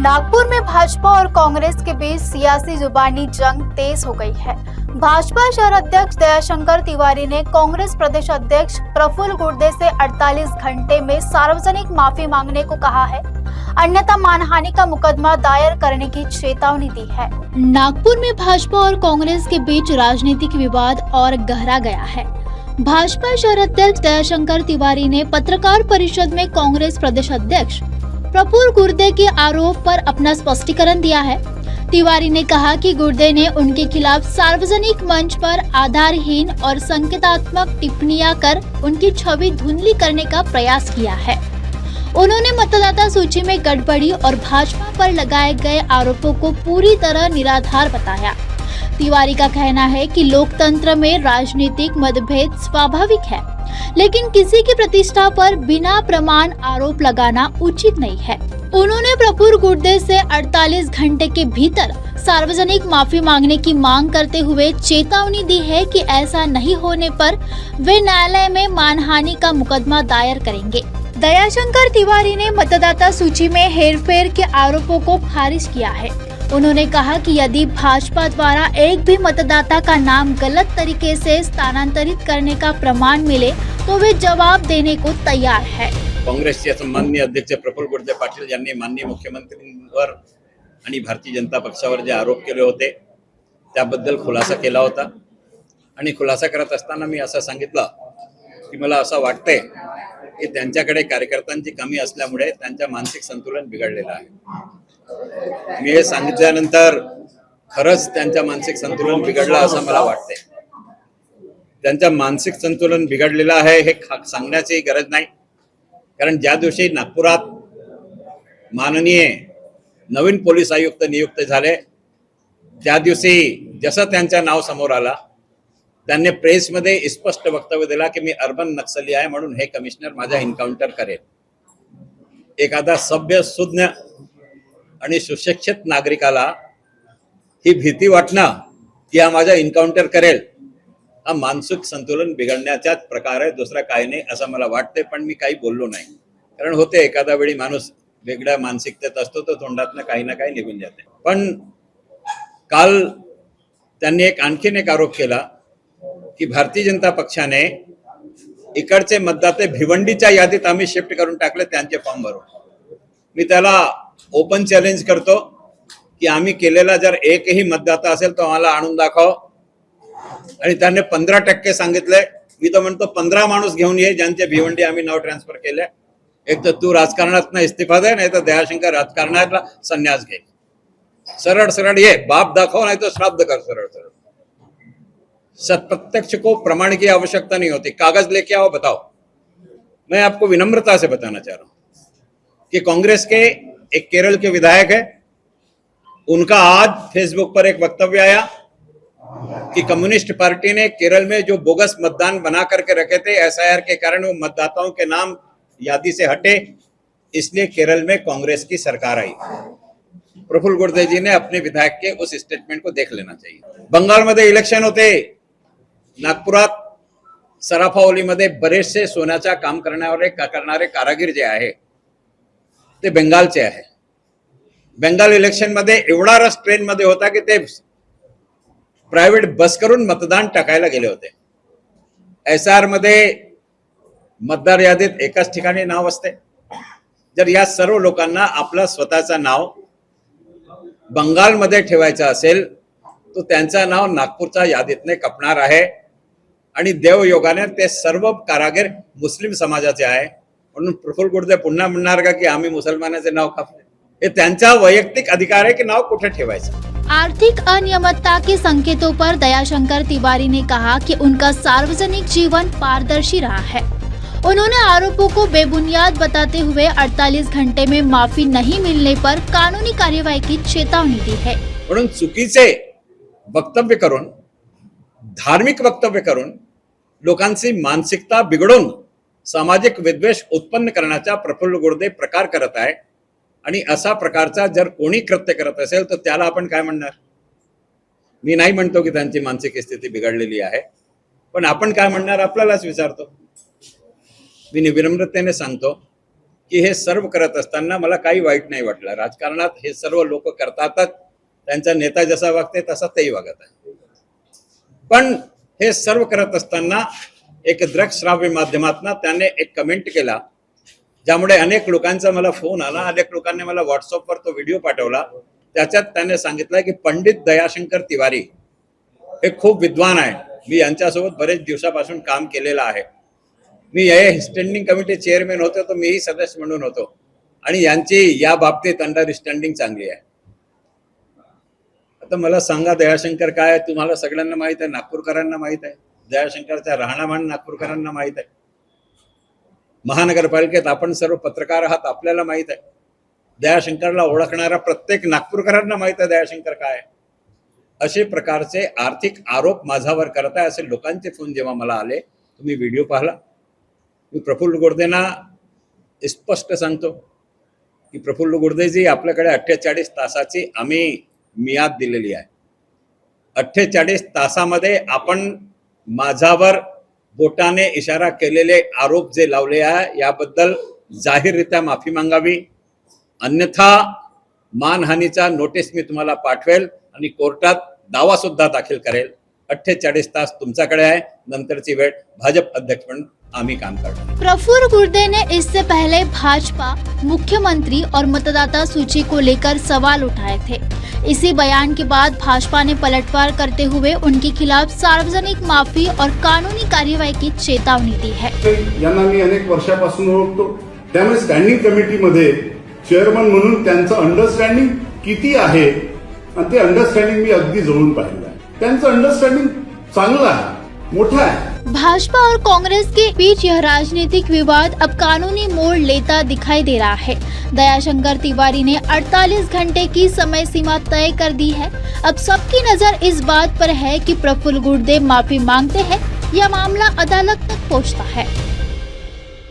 नागपुर में भाजपा और कांग्रेस के बीच सियासी जुबानी जंग तेज हो गई है। भाजपा शहर अध्यक्ष दयाशंकर तिवारी ने कांग्रेस प्रदेश अध्यक्ष प्रफुल्ल गुर्दे से 48 घंटे में सार्वजनिक माफी मांगने को कहा है, अन्यथा मानहानि का मुकदमा दायर करने की चेतावनी दी है। नागपुर में भाजपा और कांग्रेस के बीच राजनीतिक विवाद और गहरा गया है। भाजपा शहर अध्यक्ष दयाशंकर तिवारी ने पत्रकार परिषद में कांग्रेस प्रदेश अध्यक्ष प्रफुल्ल गुर्दे के आरोप पर अपना स्पष्टीकरण दिया है। तिवारी ने कहा कि गुर्दे ने उनके खिलाफ सार्वजनिक मंच पर आधारहीन और संकेतात्मक टिप्पणियां कर उनकी छवि धुंधली करने का प्रयास किया है। उन्होंने मतदाता सूची में गड़बड़ी और भाजपा पर लगाए गए आरोपों को पूरी तरह निराधार बताया। तिवारी का कहना है कि लोकतंत्र में राजनीतिक मतभेद स्वाभाविक है, लेकिन किसी की प्रतिष्ठा पर बिना प्रमाण आरोप लगाना उचित नहीं है। उन्होंने प्रफुल्ल गुर्दे से 48 घंटे के भीतर सार्वजनिक माफी मांगने की मांग करते हुए चेतावनी दी है कि ऐसा नहीं होने पर वे न्यायालय में मानहानि का मुकदमा दायर करेंगे। दयाशंकर तिवारी ने मतदाता सूची में हेरफेर के आरोपों को खारिज किया है। उन्होंने कहा कि यदि भाजपा द्वारा एक भी मतदाता का नाम गलत तरीके से स्थानांतरित करने का प्रमाण मिले तो वे जवाब देने को तैयार है। काँग्रेसचे सन्माननीय अध्यक्ष प्रफुल्ल गुर्दे पाटील यांनी माननीय मुख्यमंत्र्यांवर आणि भारतीय जनता पक्षावर जे आरोप केले होते त्याबद्दल खुलासा केला होता आणि खुलासा करत असताना मी असं सांगितलं की मला असं वाटतंय की त्यांच्याकडे कार्यकर्त्यांची कमी असल्यामुळे त्यांचं मानसिक संतुलन बिघडलेलं आहे। मी हे सांगितल्यानंतर खरंच त्यांचं मानसिक संतुलन बिघडलं असं मला वाटतंय। त्यांचं मानसिक संतुलन बिघडलेलं आहे हे सांगण्याची गरज नाही, कारण ज्या दिवशी नागपुरात माननीय नवीन पोलीस आयुक्त नियुक्त झाले त्या दिवशी जसं त्यांचं नाव समोर आला त्यांनी प्रेसमध्ये स्पष्ट वक्तव्य दिला की मी अर्बन नक्सली आहे म्हणून हे कमिशनर माझा एन्काउंटर करेल। एखादा सभ्य सुज्ञ आणि सुशिक्षित नागरिकाला ही भीती वाटणं की हा माझा एन्काउंटर करेल हा मानसिक संतुलन बिघडण्याचाच प्रकार आहे, दुसरा काही नाही असं मला वाटतंय। पण मी काही बोललो नाही, कारण होते एखादा वेळी माणूस वेगळ्या मानसिकतेत असतो तर तोंडातनं काही ना काही निघून जाते। पण काल त्यांनी आणखीन एक आरोप केला की भारतीय जनता पक्षाने इकडचे मतदाते भिवंडीच्या यादीत आम्ही शिफ्ट करून टाकले त्यांचे फॉर्म भरून। मी त्याला ओपन चॅलेंज करतो की आम्ही केलेला जर एकही मतदाता असेल तो आम्हाला आणून दाखव। आणि त्याने 15% सांगितलंय। मी तो म्हणतो 15 माणूस घेऊन ये ज्यांचे भिवंडी आम्ही नाव ट्रान्सफर केले। एक तर तू राजकारणातनं इस्तीफा दे, नाही तर दयाशंकर राजकारणातला संन्यास घे। सरळ सरळ ये, बाप दाखव नाही तो श्राद्ध कर। सरळ सरळ सत्प्रत्यक्ष को प्रमाण की आवश्यकता नहीं होती, कागज लेके आओ बताओ। मैं आपको विनम्रता से बताना चाह रहा हूं कि कांग्रेस के एक केरल के विधायक है, उनका आज फेसबुक पर एक वक्तव्य आया कि कम्युनिस्ट पार्टी ने केरल में जो बोगस मतदान बना करके रखे थे एसआईआर के कारण वो मतदाताओं के नाम यादी से हटे, इसलिए केरल में कांग्रेस की सरकार आई। प्रफुल्ल गुर्दे जी ने अपने विधायक के उस स्टेटमेंट को देख लेना चाहिए। बंगाल मध्ये इलेक्शन होते, नागपुरात सराफावलीमध्ये बरेचसे सोन्याचा काम करणारे कारागीर जे आहे ते बंगालचे आहे। बंगाल इलेक्शन मध्ये एवढा रस ट्रेन मध्ये होता की ते प्रायव्हेट बस करून मतदान टाकायला गेले होते। एसआर मध्ये मतदार यादीत एकाच ठिकाणी नाव असते। जर या सर्व लोकांना आपलं स्वतःचं नाव बंगालमध्ये ठेवायचं असेल तो त्यांचं नाव नागपूरच्या यादीतने कपणार आहे। आणि देवयोगाने ते सर्व कारागीर मुस्लिम समाजाचे आहे, म्हणून प्रफुल्ल गुर्दे पुन्हा म्हणणार का की आम्ही मुसलमानाचे नाव कापले? हे त्यांचा वैयक्तिक अधिकार है कि नाव कुठे ठेवायचं। आर्थिक अनियमितता के संकेतों पर दयाशंकर तिवारी ने कहा कि उनका सार्वजनिक जीवन पारदर्शी रहा है। उन्होंने आरोपों को बेबुनियाद बताते हुए 48 घंटे में माफी नहीं मिलने पर कानूनी कार्यवाही की चेतावनी दी है। म्हणून चुकीचे वक्तव्य करून, धार्मिक वक्तव्य करून लोकांची मानसिकता बिघडून सामाजिक विद्वेष उत्पन्न करण्याचा प्रफुल्ल गुर्दे प्रकार करत आहे। आणि असा प्रकारचा जर कोणी कृत्य करत असेल तर त्याला आपण काय म्हणणार? मी नाही म्हणतो की त्यांची मानसिक स्थिती बिघडलेली आहे, पण आपण काय म्हणणार आपल्यालाच विचारतो। मी विनम्रतेने सांगतो की हे सर्व करत असताना मला काही वाईट नाही वाटलं. राजकारणात हे सर्व लोक करतातच, त्यांचा नेता जसा वागते तसा तेही वागत आहे. पण हे सर्व करत असताना एक दृकश्राव्य माध्यमातून त्याने एक कमेंट केला, ज्यामुळे अनेक लोकांचा मला फोन आला, अनेक लोकांनी मला व्हॉट्सअपवर तो व्हिडिओ पाठवला. त्याच्यात त्याने सांगितलं की पंडित दयाशंकर तिवारी हे खूप विद्वान आहे. मी यांच्यासोबत बरेच दिवसापासून काम केलेलं आहे. मी या स्टँडिंग कमिटी चेअरमॅन होतो, तर मीही सदस्य म्हणून होतो, आणि यांची या बाबतीत अंडरस्टँडिंग चांगली आहे. आता मला सांगा, दयाशंकर काय आहे? तुम्हाला सगळ्यांना माहित आहे, नागपूरकरांना माहित आहे. दयाशंकरचा राहणीमान नागपूरकरांना माहित आहे. महानगरपालिकेत आपण सर्व पत्रकार आहात, आपल्याला माहित आहे. दयाशंकरला ओळखणारा प्रत्येक नागपूरकरांना माहित आहे दयाशंकर काय आहे. असे प्रकारचे आर्थिक आरोप माझ्यावर करत आहे असे लोकांचे फोन जेव्हा मला आले, तुम्ही व्हिडिओ पाहिला. मी प्रफुल्ल गोडदेंना स्पष्ट सांगतो की प्रफुल्ल गोडदेजी, आपल्याकडे 48 तासाची आम्ही मियाद दिलेली आहे. 48 तासामध्ये आपण माझ्यावर बोटाने इशारा केलेले आरोप जे लावले आहे याबद्दल जाहीररित्या माफी मागावी, अन्यथा मानहानीचा नोटीस मी तुम्हाला पाठवेल आणि कोर्टात दावा सुद्धा दाखल करेल. 48 तास तुमच्याकडे आहे, नंतरची वेळ भाजप अध्यक्ष म्हणून आम्ही काम करणार. प्रफुल्ल गुर्दे ने इससे पहले भाजपा, मुख्यमंत्री और मतदाता सूची को लेकर सवाल उठाए थे. इसी बयान के बाद भाजपा ने पलटवार करते हुए उनके खिलाफ सार्वजनिक माफी और कानूनी कार्यवाही की चेतावनी दी है. यांना मी अनेक वर्षापासून ओळखतो, त्यामुळे स्टँडिंग कमिटीमध्ये चेअरमन म्हणून त्यांचं अंडरस्टँडिंग किती आहे आणि ते अंडरस्टँडिंग मी अगदी जवळून पाहिलं आहे. त्यांचं अंडरस्टँडिंग चांगलं आहे, मोठं आहे. भाजपा और कांग्रेस के बीच यह राजनीतिक विवाद अब कानूनी मोड़ लेता दिखाई दे रहा है. दयाशंकर तिवारी ने 48 घंटे की समय सीमा तय कर दी है. अब सबकी नजर इस बात पर है कि प्रफुल्ल गुर्दे माफी मांगते हैं या मामला अदालत तक पहुंचता है.